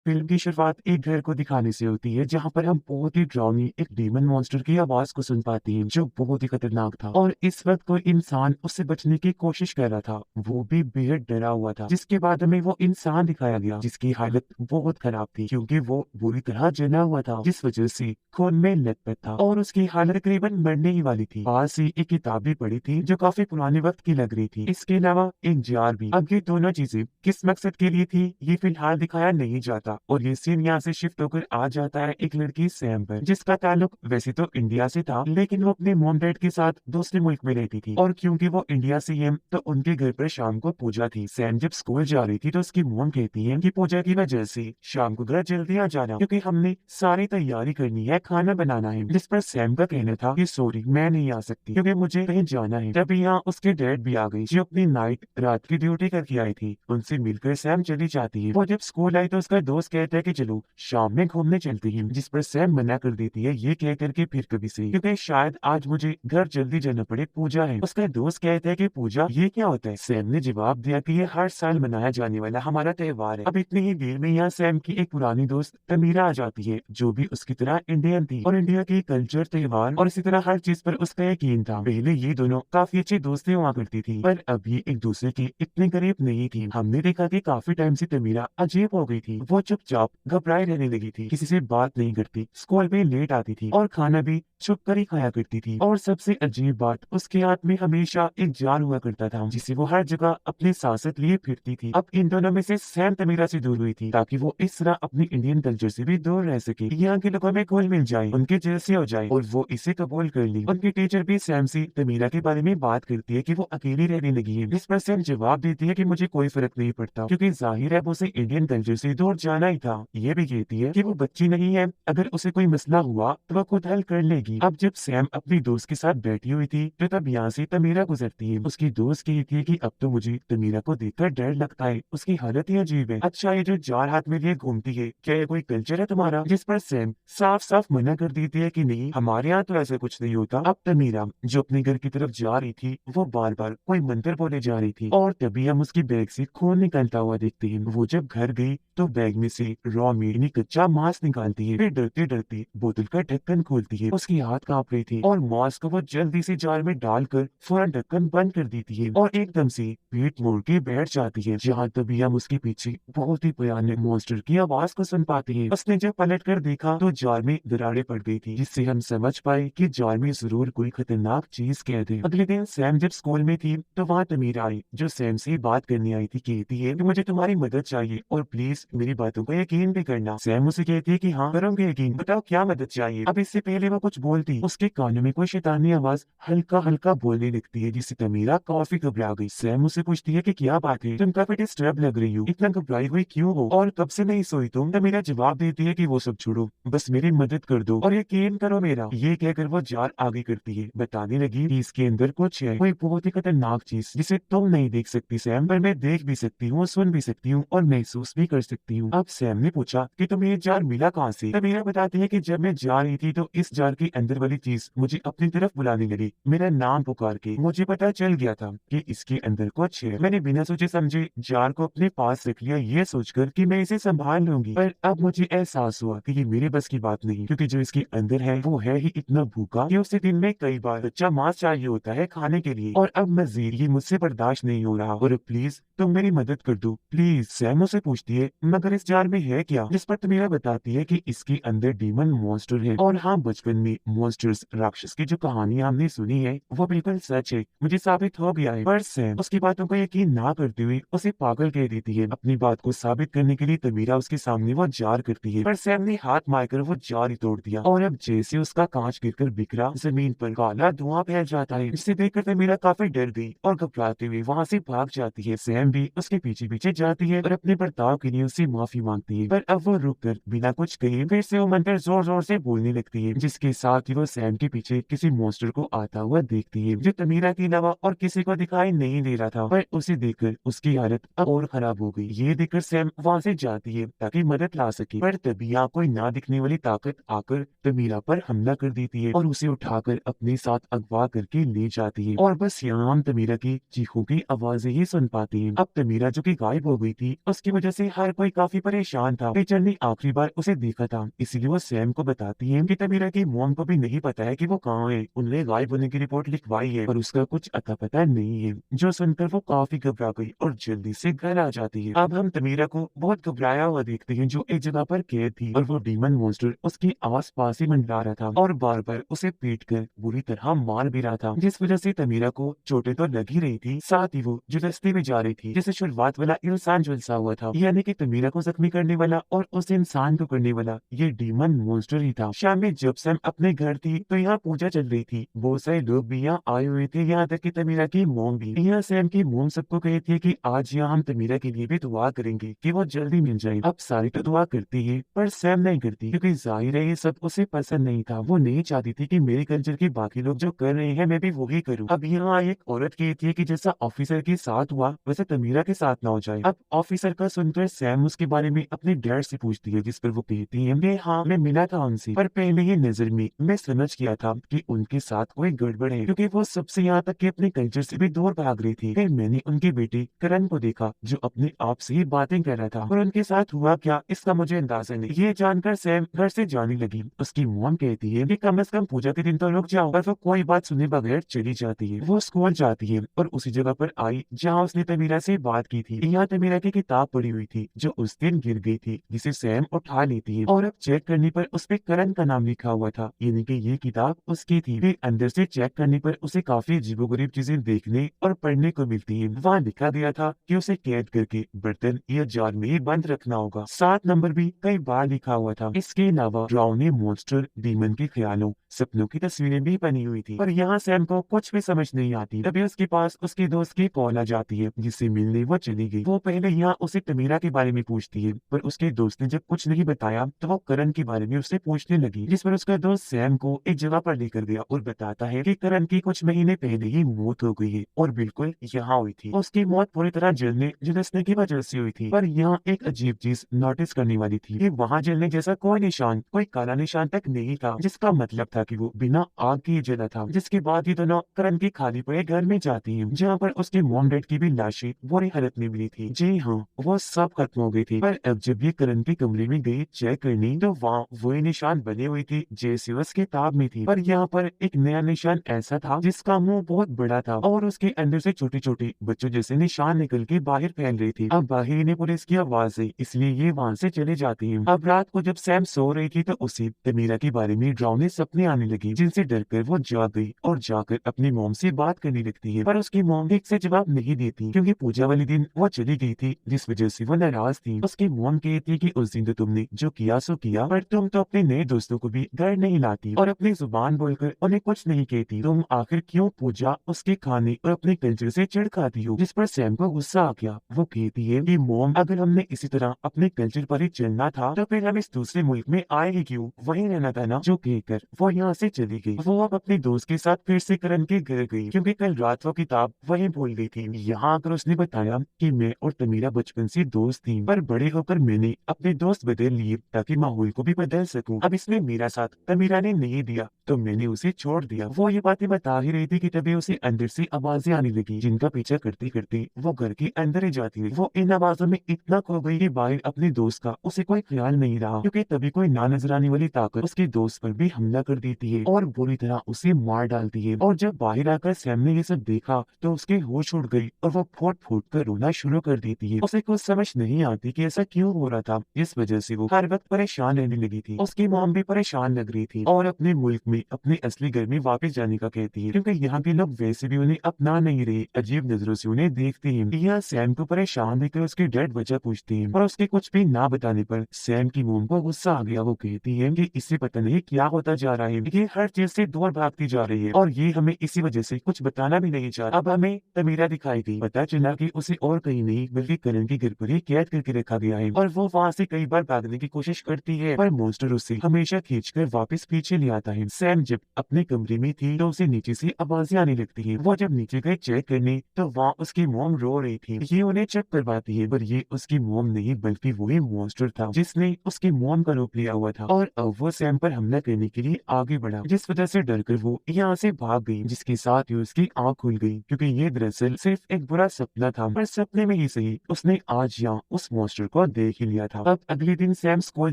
Film की शुरुआत एक घर को दिखाने से होती है जहां पर हम बहुत ही डरावनी एक डीमन मॉन्स्टर की आवाज को सुन पाते हैं जो बहुत ही खतरनाक था। और इस वक्त कोई इंसान उससे बचने की कोशिश कर रहा था, वो भी बेहद डरा हुआ था। जिसके बाद हमें वो इंसान दिखाया गया जिसकी हालत बहुत खराब थी क्योंकि वो बुरी तरह जना हुआ था, जिस वजह से खून में लथपथ था और उसकी हालत तकरीबन मरने ही वाली थी। पास ही एक किताब भी पड़ी थी जो काफी पुराने वक्त की लग रही थी। इसके अलावा एक जार भी। अब ये दोनों चीजें किस मकसद के लिए थी ये फिलहाल दिखाया नहीं जाता और ये सीन यहाँ से शिफ्ट होकर आ जाता है एक लड़की सैम पर, जिसका ताल्लुक वैसे तो इंडिया से था लेकिन वो अपने मॉम डैड के साथ दूसरे मुल्क में रहती थी। और क्योंकि वो इंडिया से है तो उनके घर पर शाम को पूजा थी। सैम जब स्कूल जा रही थी तो उसकी मॉम कहती है कि पूजा की वजह से शाम को घर जल्दी आ जाना क्योंकि हमने सारी तैयारी करनी है, खाना बनाना है। जिस पर सैम का कहना था कि सॉरी मैं नहीं आ सकती क्योंकि मुझे कहीं जाना है। तभी यहाँ उसके डैड भी आ गई जो अपनी नाइट रात की ड्यूटी करके आई थी। उनसे मिलकर सैम चली जाती है। वो जब स्कूल आई तो उसका दोस्त कहता है कि चलो शाम में घूमने चलते हैं, जिस पर सैम मना कर देती है ये कह करके फिर कभी से, क्योंकि शायद आज मुझे घर जल्दी जाना पड़े, पूजा है। उसका दोस्त कहता है कि पूजा ये क्या होता है। सैम ने जवाब दिया कि ये हर साल मनाया जाने वाला हमारा त्योहार है। अब इतनी ही देर में यहाँ सैम की एक पुरानी दोस्त तमीरा आ जाती है जो भी उसकी तरह इंडियन थी और इंडिया के कल्चर, त्योहार और इसी तरह हर चीज पर उसका यकीन था। पहले ये दोनों काफी अच्छी दोस्तें हुआ करती थी पर अब ये एक दूसरे के इतने करीब नहीं थी। हमने देखा कि काफी टाइम से तमीरा अजीब हो गई थी। वो चुपचाप घबराई रहने लगी थी, किसी से बात नहीं करती, स्कूल में लेट आती थी और खाना भी छुप कर ही खाया करती थी। और सबसे अजीब बात, उसके हाथ में हमेशा एक जार हुआ करता था जिसे वो हर जगह अपने साथ लिए फिरती थी। अब इन दोनों में से सैम तमीरा से दूर हुई थी ताकि वो इस तरह अपनी इंडियन कल्चर से भी दूर रह सके, यहाँ के लोगों में घुल मिल जाए, उनके जैसे हो जाए, और वो इसे कबूल कर ली। उनकी टीचर भी सैम से तमीरा के बारे में बात करती है कि वो अकेली रहने लगी है। इस पर सैम जवाब देती है कि मुझे कोई फर्क नहीं पड़ता क्योंकि जाहिर है वो उसे इंडियन कल्चर से दूर जाना ही था। ये भी कहती है कि वो बच्ची नहीं है, अगर उसे कोई मसला हुआ तो वो खुद हल कर लेगी। अब जब सैम अपनी दोस्त के साथ बैठी हुई थी तो तब यहाँ से तमीरा गुजरती है। उसकी दोस्त कहती है कि अब तो मुझे तमीरा को देखकर डर लगता है, उसकी हालत ही अजीब है। अच्छा ये जो जार हाथ में लिए घूमती है क्या ये कोई कल्चर है तुम्हारा। जिस पर सैम साफ साफ मना कर देती है कि नहीं हमारे यहाँ तो ऐसा कुछ नहीं होता। अब तमीरा जो अपने घर की तरफ जा रही थी वो बार बार कोई मंत्र बोले जा रही थी और तभी हम उसकी बैग से खून निकलता हुआ देखते हैं। वो जब घर गई तो बैग में से रॉ मीट यानी कच्चा मांस निकालती है, फिर डरते डरते बोतल का ढक्कन खोलती है। उसकी हाथ कांप रही थी और मांस को वो जल्दी से जार में डालकर फौरन ढक्कन बंद कर देती है और एकदम से पीठ मोड़ के बैठ जाती है। जहाँ तभी हम उसके पीछे बहुत ही भयानक मॉन्स्टर की आवाज को सुन पाते हैं। उसने जब पलट कर देखा तो जार में दरारें पड़ गई थी, जिससे हम समझ पाए कि जार में जरूर कोई खतरनाक चीज कैद है। अगले दिन सैम जब स्कूल में थी तो वहाँ तमीरा आई जो सैम से बात करने आई थी। कहती है कि मुझे तुम्हारी मदद चाहिए और प्लीज मेरी बातों पर यकीन भी करना। सैम उसे कहती है कि हाँ करूंगी यकीन, बताओ क्या मदद चाहिए। अब इससे पहले वो कुछ बोलती उसके कानों में कोई शैतानी आवाज हल्का हल्का बोलने लगती है जिससे तमीरा काफी घबरा गई। सैम उसे पूछती है कि क्या बात है, तुम काफी डिस्टर्ब लग रही हो, इतना घबराई हुई क्यों हो और कब से नहीं सोई तुम। तमीरा जवाब देती है कि वो सब छोड़ो, बस मेरी मदद कर दो और यकीन करो मेरा। ये कहकर वो जार आगे करती है, बताने लगी कि इसके अंदर कुछ है, कोई बहुत ही खतरनाक चीज जिसे तुम नहीं देख सकती सैम, पर मैं देख भी सकती हूँ, सुन भी सकती हूँ और महसूस भी कर सकती हूँ। अब सैम ने पूछा कि तुम्हें ये जार मिला कहाँ से। तमीरा बताती है कि जब मैं जा रही थी तो इस जार के अंदर वाली चीज मुझे अपनी तरफ बुलाने लगी, मेरा नाम पुकार के। मुझे पता चल गया था कि इसके अंदर कुछ है। मैंने बिना सोचे समझे जार को अपने पास रख लिया ये सोचकर कि मैं इसे संभाल लूंगी, पर अब मुझे एहसास हुआ कि ये मेरे बस की बात नहीं, क्योंकि जो इसके अंदर है वो है ही इतना भूखा कि उसे दिन में कई बार कच्चा मांस चाहिए होता है खाने के लिए और अब मजीद ये मुझसे बर्दाश्त नहीं हो रहा और प्लीज तुम मेरी मदद कर दो प्लीज। सैम उसे पूछती है मगर इस जार में है क्या, जिस पर तमीरा बताती है कि इसके अंदर डीमन मॉन्स्टर है। और हाँ बचपन में मॉन्स्टर्स राक्षस की जो कहानी हमने सुनी है वो बिल्कुल सच है, मुझे साबित हो गया है। पर सैम उसकी बातों को यकीन ना करते हुए उसे पागल कह देती है। अपनी बात को साबित करने के लिए तमीरा उसके सामने वो जार करती है पर सैम ने हाथ मारकर वो जार ही तोड़ दिया और अब जैसे उसका कांच गिरकर बिखरा जमीन पर काला धुआं फैल जाता है, जिसे देखकर तमीरा काफी डर गई और घबराते हुए वहाँ से भाग जाती है। सैम भी उसके पीछे पीछे जाती है और अपने बर्ताव के लिए उससे माफी मांगती है, पर अब वो रुक कर बिना कुछ कहे फिर से वो मंत्र जोर जोर से बोलने लगती है, जिसके साथ ही वो सैम के पीछे किसी मॉन्स्टर को आता हुआ देखती है जो तमीरा के अलावा और किसी को दिखाई नहीं दे रहा था। पर उसे देखकर उसकी हालत अब और खराब हो गई। ये देखकर सैम वहाँ से जाती है ताकि मदद ला सके, पर तभी यहाँ कोई ना दिखने वाली ताकत आकर तमीरा पर हमला कर देती है और उसे उठाकर अपने साथ अगवा करके ले जाती है। और बस यहाँ हम तमीरा की चीखों की आवाजें ही सुन पाती हैं। अब तमीरा जो कि गायब हो गई थी, उसकी वजह से हर कोई काफी परेशान था। टीचर ने आखिरी बार उसे देखा था, इसीलिए वो सैम को बताती है कि तमीरा की मॉम को भी नहीं पता है कि वो कहाँ है। उन्होंने गायब होने की रिपोर्ट लिखवाई है पर उसका कुछ अता पता नहीं है। जो सुनकर वो काफी घबरा गई और जल्दी से घर आ जाती है। अब हम तमीरा को बहुत घबराया हुआ देखते हैं, जो एक जगह पर कैद थी और वो डीमन मॉन्स्टर उसके आस पास ही मंडरा रहा था और बार बार उसे पीट कर बुरी तरह मार भी रहा था, जिस वजह से तमीरा को चोटें तो लग ही रही थी, साथ ही वो जो रास्ते में जा रही थी जैसे शुरुआत वाला इंसान झुलसा हुआ था, यानी कि तमीरा को जख्मी करने वाला और उस इंसान को करने वाला ये डीमन मॉन्स्टर ही था। शाम में जब सैम अपने घर थी तो यहाँ पूजा चल रही थी, बहुत सारे लोग भी यहाँ आए हुए थे, यहाँ तक कि तमीरा की मोम भी। यहाँ सैम की मोम सबको कहती है कि आज यहाँ हम तमीरा के लिए भी दुआ करेंगे कि वो जल्दी मिल जाए। अब सारी तो दुआ करती है पर सैम नहीं करती, क्योंकि जाहिर है ये सब उसे पसंद नहीं था। वो नहीं चाहती थी कि मेरे कल्चर के बाकी लोग जो कर रहे हैं मैं भी वही करूँ। अब यहाँ एक औरत कहती है कि जैसा ऑफिसर के साथ हुआ वैसे तमीरा के साथ ना हो जाए। अब ऑफिसर का सुनकर सैम उसके बारे में अपने डैड से पूछती है, जिस पर वो कहती है कि हाँ मैं मिला था उनसे, पर पहले ही नजर में मैं समझ गया था कि उनके साथ कोई गड़बड़ है, क्योंकि वो सबसे यहाँ तक कि अपने कल्चर से भी दूर भाग रही थी। फिर मैंने उनके बेटे करण को देखा जो अपने आप से ही बातें कर रहा था, और उनके साथ हुआ क्या इसका मुझे अंदाजा नहीं। ये जानकर सैम घर से जाने लगी। उसकी मॉम कहती है कि कम से कम पूजा के दिन तो रुक जाओ, पर वो कोई बात सुने बगैर चली जाती है। वो स्कूल जाती है और उसी जगह पर आई जहाँ उसने तमीरा से बात की थी। यहाँ तमीरा की किताब पड़ी हुई थी जो उस दिन गिर गई थी, जिसे सैम उठा लेती है और अब चेक करने पर उस पे करण का नाम लिखा हुआ था, यानी कि ये किताब उसकी थी। फिर अंदर से चेक करने पर उसे काफी अजीबोगरीब चीजें देखने और पढ़ने को मिलती है। वहाँ लिखा गया था कि उसे कैद करके बर्तन या जार में ही बंद रखना होगा। 7 नंबर भी कई बार लिखा हुआ था। इसके अलावा ड्राउनी मॉन्स्टर, डीमन के ख्यालों, सपनों की तस्वीरें भी बनी हुई थी। पर यहाँ सैम को कुछ भी समझ नहीं आती। तभी उसके पास उसके दोस्त की कॉल आ जाती है, जिससे मिलने वो चली गई। वो पहले यहाँ उसे तमीरा के बारे में पूछती है, पर उसके दोस्त ने जब कुछ नहीं बताया तो वो करण के बारे में उससे पूछने लगी, जिस पर उसका दोस्त सैम को एक जगह पर लेकर गया और बताता है कि करण की कुछ महीने पहले ही मौत हो गई है और बिल्कुल यहाँ हुई थी। उसकी मौत पूरी तरह जलने झुलसने की वजह से हुई थी। पर यहाँ एक अजीब चीज नोटिस करने वाली थी कि वहाँ जलने जैसा कोई निशान, कोई काला निशान तक नहीं था, जिसका मतलब था कि वो बिना आग के जला था। जिसके बाद ये दोनों करण के खाली पड़े घर में जाती हैं, जहाँ पर उसके मॉम डैड की भी लाशें बुरी हालत में मिली थी। जी हाँ, वो सब खत्म हो गई थी। पर अब जब ये करण के कमरे में गई चेक करने तो वहाँ वही निशान बने हुए थे जैसे उस किताब में थी। पर यहाँ पर एक नया निशान ऐसा था जिसका मुंह बहुत बड़ा था और उसके अंदर से छोटे छोटे बच्चों जैसे निशान निकल के बाहर फैल रहे थे। अब बाहर ने पुलिस की आवाज आई, इसलिए ये वहाँ से चले जाती है। अब रात को जब सैम सो रही थी तो उसे तमीरा के बारे में डरावने सपने आने लगे, जिनसे डरकर वो जाग गई और जाकर अपनी मोम से बात करने लगती है। पर उसकी मोम ठीक से जवाब नहीं देती, क्योंकि पूजा वाले दिन वो चली गई थी, जिस वजह से वो नाराज थी। उसकी मोम कहती है कि उस दिन तो तुमने जो किया सो किया, पर तुम तो अपने नए दोस्तों को भी घर नहीं लाती और अपनी जुबान बोलकर उन्हें कुछ नहीं कहती। तुम आखिर क्यों पूजा, उसके खाने और अपने कल्चर से चिढ़ खाती हो? जिस पर सैम को गुस्सा आ गया। वो कहती है कि मोम, अगर हमने इसी तरह अपने कल्चर पर ही चलना था तो फिर हम इस दूसरे मुल्क में आए ही क्यों, वहीं रहना था ना। जो कहकर वो यहाँ से चली गई। वो अब अपने दोस्त के साथ फिर से करण के घर गई, क्योंकि कल रात वो किताब वहीं भूल गई थी। यहाँ आकर उसने बताया कि मैं और तमीरा बचपन से दोस्त थी, पर बड़े होकर मैंने अपने दोस्त बदल लिए ताकि माहौल को भी बदल सकूं। अब इसमें मेरा साथ तमीरा ने नहीं दिया तो मैंने उसे छोड़ दिया। वो ये बातें बता ही रही थी कि तभी उसे अंदर से आवाजें आने लगी, जिनका पीछा करते करते वो घर के अंदर ही जाती है। वो इन आवाजों में इतना खो गई कि बाहर अपने दोस्त का उसे कोई ख्याल नहीं रहा, क्योंकि तभी कोई ना नजर आने वाली ताकत उसके दोस्त पर भी हमला कर देती है और बुरी तरह उसे मार डालती है। और जब बाहर आकर सैम ने ये सब देखा तो उसके होश उड़ गई और वो फूट फूट कर रोना शुरू कर देती है। उसे कुछ समझ नहीं आती कि ऐसा क्यों हो रहा था, इस वजह से वो हर वक्त परेशान रहने लगी थी। उसकी मॉम भी परेशान लग रही थी और अपने मुल्क में अपने असली घर में वापस जाने का कहती है, क्योंकि यहाँ के लोग वैसे भी उन्हें अपना नहीं रहे, अजीब नजरों से उन्हें देखते हैं। यहाँ सैम को परेशान देखकर उसके डैड वजह पूछते हैं और उसके कुछ भी ना बताने पर सैम की मॉम को गुस्सा आ गया। वो कहती है कि इससे पता नहीं क्या होता जा रहा है, ये हर चीज से दूर भागती जा रही है और ये हमें इसी वजह से कुछ बताना भी नहीं चाहता। अब हमें तमीरा दिखाई दी, पता चला कि उसे और कहीं नहीं बल्कि करण के घर पर ही कैद करके रखा गया है और वो वहाँ से कई बार भागने की कोशिश करती है, पर मॉन्स्टर उसे हमेशा खींचकर वापस पीछे ले आता है। सैम जब अपने कमरे में थी तो उसे नीचे से आवाजें आने लगती है। वो जब नीचे गए चेक करने तो वहाँ उसकी मॉम रो रही थी। ये उन्हें चेक करवाती है पर ये उसकी मॉम नहीं बल्कि वही मॉन्स्टर था जिसने उसकी मॉम का रूप लिया हुआ था और अब वो सैम पर हमला करने के लिए आगे बढ़ा, जिस वजह से डरकर वो यहाँ से भाग गई, जिसके साथ ही उसकी आंख खुल गई क्योंकि ये दरअसल सिर्फ एक बुरा सपना था। पर सपने में ही सही उसने आज यहाँ उस मॉन्स्टर को देख ही लिया था। अब अगले दिन सैम स्कूल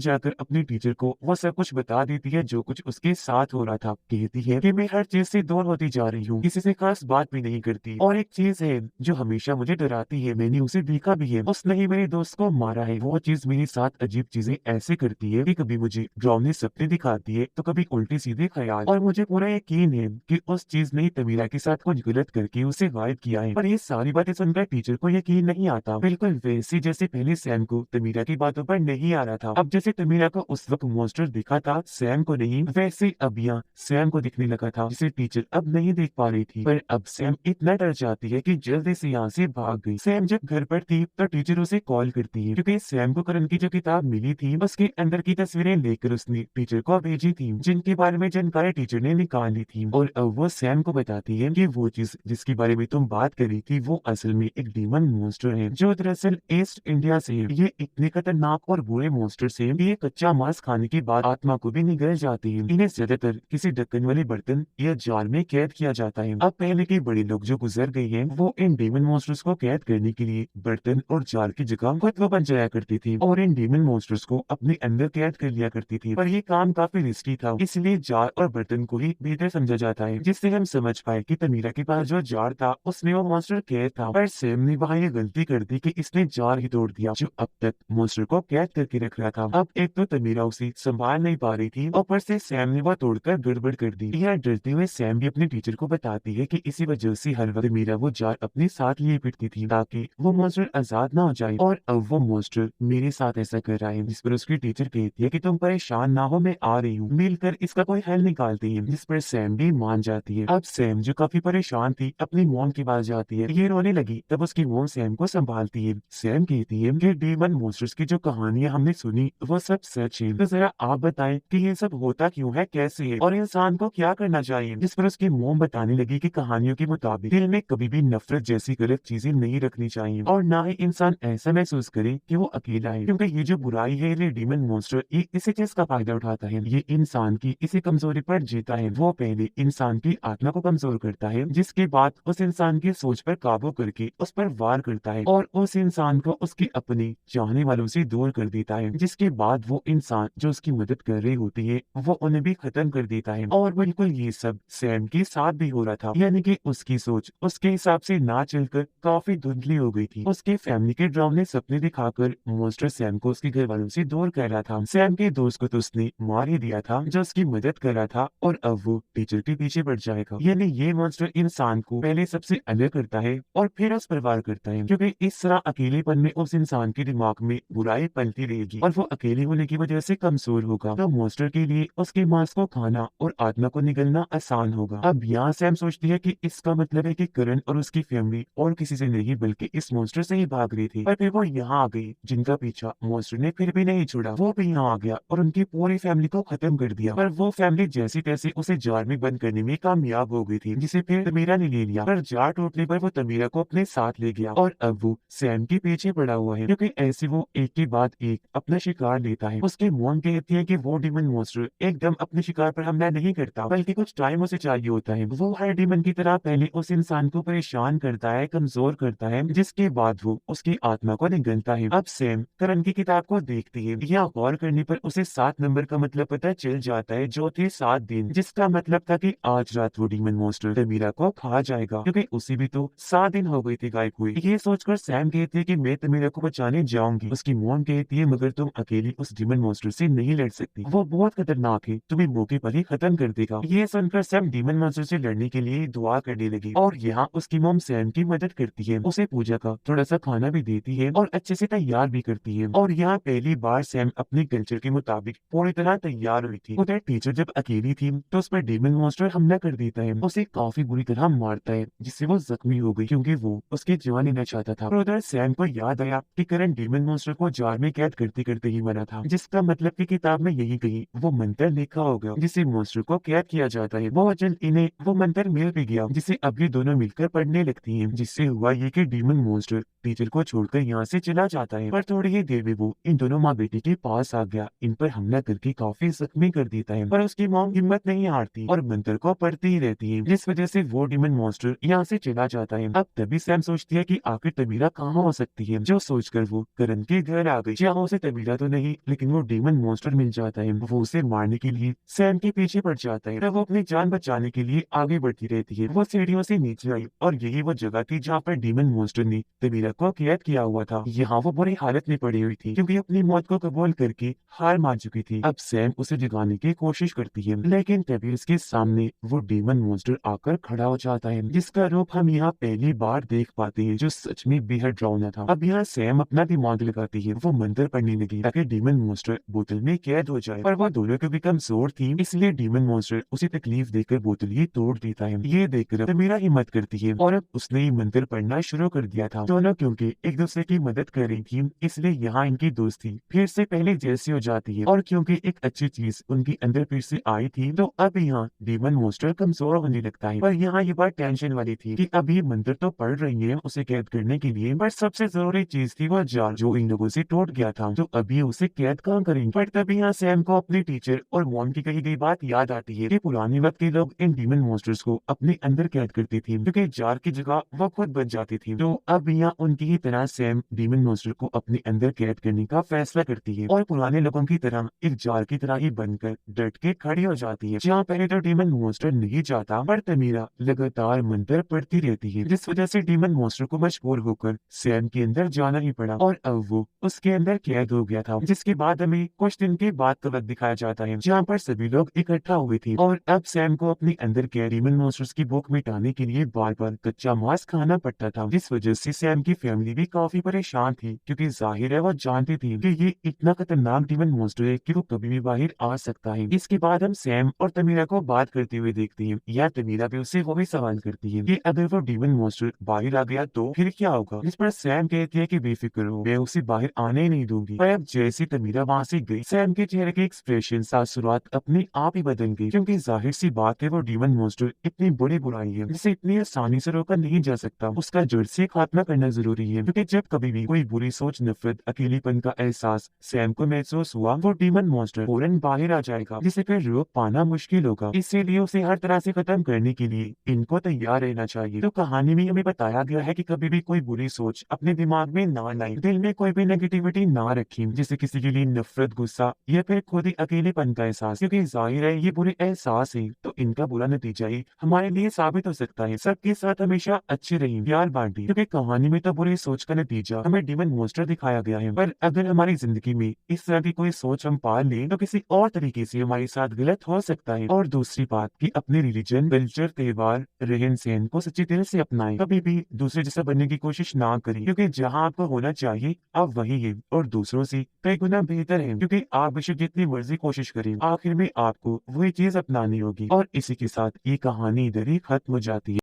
जाकर अपनी टीचर को वो सब कुछ बता देती है जो कुछ उसके साथ हो रहा था। कहती है कि मैं हर चीज से दूर होती जा रही हूँ, किसी से खास बात भी नहीं करती, और एक चीज है जो हमेशा मुझे डराती है, मैंने उसे देखा भी है, उसने ही मेरे दोस्त को मारा है। वो चीज मेरे साथ अजीब चीजें ऐसे करती है कि कभी मुझे डरावने सपने दिखाती है तो कभी उल्टे सीधे ख्याल, और मुझे पूरा यकीन है कि उस चीज ने तमीरा के साथ कुछ गलत करके उसे गायब किया है। पर ये सारी बातें सुनकर टीचर को यकीन नहीं आता, बिल्कुल वैसे जैसे पहले सैम को तमीरा की बातों पर नहीं आ रहा था। अब जैसे तमीरा को उस वक्त मॉन्स्टर दिखा था सैम को नहीं, वैसे अब यहाँ सैम को दिखने लगा था जिसे टीचर अब नहीं देख पा रही थी। पर अब सैम इतना डर जाती है कि जल्दी से यहाँ से भाग गई। सैम जब घर पर थी तो टीचर उसे कॉल करती है क्योंकि सैम को करण की जो किताब मिली थी उसके अंदर की तस्वीरें लेकर उसने टीचर को भेजी थी, जिनके बारे में जानकारी टीचर ने निकाल ली थी। और अब वो सैम को बताती है कि वो चीज जिसके बारे में तुम बात कर रही थी वो असल में एक डीमन मॉन्स्टर है जो दरअसल ईस्ट इंडिया से है। ये इतने खतरनाक और बुरे मॉन्स्टर से ये कच्चा मांस खाने के बाद आत्मा को भी निगल जाती है। इन्हें ज्यादातर किसी ढक्कन वाले बर्तन या जाल में कैद किया जाता है। अब पहले के बड़े लोग जो गुजर गए हैं वो इन डीमन मॉन्स्टर्स को कैद करने के लिए बर्तन और जाल की जगह खुद वो बन जाया करती थी और इन डीमन मॉन्स्टर्स को अपने अंदर कैद कर लिया करती थी। पर ये काम काफी रिस्की था, इसलिए जार और बर्तन को ही बेहतर समझा जाता है, जिससे हम समझ पाए कि तमीरा के पास जो जार था उसमें वो मॉन्स्टर कैद था। पर सैम ने वहाँ ये गलती कर दी कि इसने जार ही तोड़ दिया जो अब तक मॉन्स्टर को कैद करके रख रहा था। अब एक तो तमीरा उसे संभाल नहीं पा रही थी, ऊपर से सैम ने वो तोड़कर गड़बड़ कर दी। यह डरते हुए सैम भी अपने टीचर को बताती है कि इसी वजह से हर वक्त तमीरा वो जार अपने साथ लिए फिरती थी ताकि वो मॉन्स्टर आजाद ना हो जाए, और अब वो मॉन्स्टर मेरे साथ ऐसा कर रहा है। जिस पर उसकी टीचर कहती है कि तुम परेशान ना हो, मैं आ रही हूँ, मिलकर इसका कोई हल निकालती है, जिस पर सैम भी मान जाती है। अब सैम जो काफी परेशान थी अपनी मॉम के पास जाती है, ये रोने लगी तब उसकी मॉम सैम को संभालती है। सैम कहती है कि डीमन मॉन्स्टर्स की जो कहानियां हमने सुनी वो सब सच है, तो जरा आप बताएं कि ये सब होता क्यों है, कैसे है और इंसान को क्या करना चाहिए। जिस पर उसकी मॉम बताने लगी कि कहानियों के मुताबिक दिल में कभी भी नफरत जैसी गलत चीजें नहीं रखनी चाहिए और ना ही इंसान ऐसा महसूस करे कि वो अकेला है, क्योंकि ये जो बुराई है ये डीमन मॉन्स्टर ये इसी चीज का फायदा उठाता है। ये इंसान की इसी कमजोरी पर जीता है। वो पहले इंसान की आत्मा को कमजोर करता है, जिसके बाद उस इंसान की सोच पर काबू करके उस पर वार करता है और उस इंसान को उसके अपने चाहने वालों से दूर कर देता है, जिसके बाद वो इंसान जो उसकी मदद कर रही होती है वो उन्हें भी खत्म कर देता है। और बिल्कुल ये सब सैम के साथ भी हो रहा था, यानी कि उसकी सोच उसके हिसाब से ना चलकर काफी धुंधली हो गई थी। उसके फैमिली के डरावने सपने दिखाकर मॉन्स्टर सैम को उसके घर वालों से दूर कर रहा था। सैम के दोस्त को तो उसने मार ही दिया था जो उसकी मदद कर रहा था, और अब वो टीचर के पीछे बढ़ जाएगा। यानी ये मॉन्स्टर इंसान को पहले सबसे अलग करता है और फिर उस पर वार करता है, क्योंकि इस तरह अकेलेपन में उस इंसान के दिमाग में बुराई पलती रहेगी और वो अकेले होने की वजह से कमजोर होगा। तो मॉन्स्टर के लिए उसके मांस को खाना और आत्मा को निगलना आसान होगा। अब यहाँ सैम सोचती है कि इसका मतलब है कि करण और उसकी फैमिली और किसी से नहीं बल्कि इस मॉन्स्टर से ही भाग रही थी। पर फिर वो यहाँ आ गई जिनका पीछा मॉन्स्टर ने फिर भी नहीं छोड़ा। वो भी यहाँ आ गया और उनकी पूरी फैमिली को खत्म कर दिया। पर वो फैमिली जैसे तैसे उसे जार में बंद करने में कामयाब हो गई थी, जिसे फिर तमीरा ने ले लिया। पर जार टूटने पर वो तमीरा को अपने साथ ले गया और अब वो सैम के पीछे पड़ा हुआ है, क्योंकि ऐसे वो एक के बाद एक अपना शिकार लेता है। उसके मॉम कहती है कि वो डीमन मॉन्स्टर एकदम अपने शिकार पर हमला नहीं करता, बल्कि कुछ टाइम उसे चाहिए होता है। वो हर डीमन की तरह पहले उस इंसान को परेशान करता है, कमजोर करता है, जिसके बाद वो उसकी आत्मा को निगलता है। अब सैम करण की किताब को देखती है। यह गौर करने पर उसे 7 नंबर का मतलब पता चल जाता है, जो थे 7 दिन, जिसका मतलब था कि आज रात वो डीमन मॉन्स्टर तमीरा को खा जाएगा, क्योंकि उसी भी तो 7 दिन हो गए थे गायब हुए। ये सोचकर सैम कहती है कि मैं तमीरा को बचाने जाऊंगी। उसकी मॉम कहती है मगर तुम अकेली उस डीमन मॉन्स्टर से नहीं लड़ सकती, वो बहुत खतरनाक है, तुम्हें मौके पर ही खत्म कर देगा। ये सुनकर सैम डीमन मॉन्स्टर से लड़ने के लिए दुआ करने लगी और यहाँ उसकी मॉम सैम की मदद करती है, उसे पूजा का थोड़ा सा खाना भी देती है और अच्छे से तैयार भी करती है। और यहाँ पहली बार सैम अपने कल्चर के मुताबिक पूरी तरह तैयार हुई थी। उधर टीचर जब अकेली थी तो उस पर डीमन मॉन्स्टर हमला कर देता है, उसे काफी बुरी तरह मारता है, जिससे वो जख्मी हो गई क्योंकि वो उसकी जान लेना चाहता था। और उधर सैम को याद आया कि करण डीमन मॉन्स्टर को जार में कैद करते करते ही मरा था, जिसका मतलब कि किताब में यही कहीं वो मंत्र लिखा होगा जिसे के मॉन्स्टर को कैद किया जाता है। बहुत जल्द इन्हें वो मंत्र मिल भी गया जिसे अब ये दोनों मिलकर पढ़ने लगती हैं, जिससे हुआ ये कि डीमन मॉन्स्टर टीचर को छोड़कर यहाँ से चला जाता है। पर थोड़ी ही देर में वो इन दोनों माँ बेटी के पास आ गया, इन पर हमला करके काफी जख्मी कर देता है। पर उसकी मॉम हिम्मत नहीं हारती और मंत्र को पढ़ती ही रहती है, जिस वजह से वो डीमन मॉन्स्टर यहाँ से चला जाता है। अब तभी सैम सोचती है कि आखिर तमीरा कहाँ हो सकती है, जो सोचकर वो करण के घर आ गई, जहाँ उसे तमीरा तो नहीं लेकिन वो डीमन मॉन्स्टर मिल जाता है। वो उसे मारने के लिए सैम के पीछे पड़ जाता है, तब वो अपनी जान बचाने के लिए आगे बढ़ती रहती है। वो सीढ़ियों से नीचे आई और यही वो जगह थी जहाँ पर डीमन मॉन्स्टर ने तमीरा को कैद किया हुआ था। यहाँ वो बुरी हालत में पड़ी हुई थी क्योंकि अपनी मौत को कबूल करके हार मान चुकी थी। अब सैम उसे जगाने की कोशिश करती है, लेकिन तभी उसके सामने वो डीमन मॉन्स्टर आकर खड़ा हो जाता है, जिसका रूप हम यहाँ पहली बार देख पाते हैं, जो सच में बेहद डरावना था। अब यहाँ सैम अपना दिमाग लगाती है, वो मंत्र पढ़ने लगी ताकि डीमन मॉन्स्टर बोतल में कैद हो जाए। पर वो दोनों क्योंकि कमजोर थी, इसलिए डीमन मॉन्स्टर उसे तकलीफ देकर बोतल ही तोड़ देता है। ये देखकर तमीरा हिम्मत करती है और अब उसने ये मंत्र पढ़ना शुरू कर दिया था। दोनों क्योंकि एक दूसरे की मदद कर रही थी, इसलिए यहाँ इनकी दोस्ती फिर से पहले जैसी हो जाती है। और क्योंकि एक अच्छी चीज उनके अंदर फिर से आई थी, तो अब यहाँ डीमन मॉन्स्टर कमजोर होने लगता है। पर यहाँ ये बात टेंशन वाली थी कि अब ये मंत्र तो पढ़ रही है उसे कैद करने के लिए, पर सबसे जरूरी चीज थी वो जाल जो इन लोगों से टूट गया था, तो अभी उसे कैद कहाँ करेंगे। पर तभी यहाँ सैम को अपने टीचर और मॉम की कही गई बात याद आती है कि पुराने वक्त के लोग इन डीमन मॉन्स्टर्स को अपने अंदर कैद करती थी, क्योंकि जार की जगह वो खुद बच जाती थी। तो अब यहाँ उनकी ही तरह सैम डीमन मॉन्स्टर को अपने अंदर कैद करने का फैसला करती है और पुराने लोगों की तरह एक जार की तरह ही बनकर डट के खड़ी हो जाती है। जहाँ पहले तो डीमन मॉन्स्टर नहीं जाता, पर तमीरा लगातार मंत्र पढ़ती रहती है, जिस वजह से डीमन मॉन्स्टर को मजबूर होकर सैम के अंदर जाना ही पड़ा और अब वो उसके अंदर कैद हो गया था। जिसके बाद हमें कुछ दिन के बाद का वक्त दिखाया जाता है, जहाँ पर सभी लोग इकट्ठा हुए थे और अब सैम को अपने अंदर कैद डीमन मॉन्स्टर्स की भूख मिटाने के लिए बार बार कच्चा मांस खाना पड़ता था, जिस वजह से सैम की फैमिली भी काफी परेशान थी, क्योंकि जाहिर है वो जानती थी कि ये इतना खतरनाक डीमन मॉन्स्टर है कि वो कभी भी बाहर आ सकता है। इसके बाद हम सैम और तमीरा को बात करते हुए देखते हैं, या तमीरा भी उससे वो भी सवाल करती है कि अगर वो डीमन मॉन्स्टर बाहर आ गया तो फिर क्या होगा, जिस पर सैम कहती है कि बेफिक्र हो, मैं उसे बाहर आने ही नहीं दूंगी। पर अब जैसी तमीरा वहाँ से गई, सैम के चेहरे के एक्सप्रेशन तासुरात अपने आप ही बदल गई, क्योंकि जाहिर सी बात है वो डीमन मॉन्स्टर इतनी बड़ी बुराई है जिसे इतनी आसानी से रोका नहीं जा सकता। उसका जड़ से खात्मा करना जरूरी है, क्योंकि जब कभी भी कोई बुरी सोच, नफरत, अकेलेपन का एहसास सैम को महसूस हुआ, वो डीमन मॉन्स्टर फौरन बाहर आ जाएगा, जिसे फिर रोक पाना मुश्किल होगा। इसीलिए उसे हर तरह से खत्म करने के लिए इनको तैयार रहना चाहिए। तो कहानी में हमें बताया गया है कि कभी भी कोई बुरी सोच अपने दिमाग में ना लाए, दिल में कोई भी नेगेटिविटी ना रखें, जैसे किसी के लिए नफरत, गुस्सा या फिर खुद ही अकेलेपन का एहसास, क्योंकि जाहिर है ये बुरे एहसास है तो इनका बुरा नतीजा ही हमारे लिए साबित हो सकता है। सबके साथ हमेशा अच्छे रहें, प्यार बांटें, क्योंकि कहानी में तो बुरी सोच का नतीजा हमें डीमन मॉन्स्टर दिखाया गया है, पर अगर हमारी जिंदगी में इस तरह की कोई सोच हम पाल लें तो किसी और तरीके से हमारे साथ गलत हो सकता है। और दूसरी बात कि अपने रिलीजन, कल्चर, त्योहार, रहन सहन को सच्चे दिल से अपनाएं, कभी भी दूसरे जैसा बनने की कोशिश ना करें, क्योंकि जहाँ आपको होना चाहिए आप वही है और दूसरों से कई गुना बेहतर है, क्योंकि आप बेशक जितनी मर्जी कोशिश करें आखिर में आपको वही चीज अपनानी होगी। और इसी के साथ ये कहानी इधर ही खत्म हो जाती है।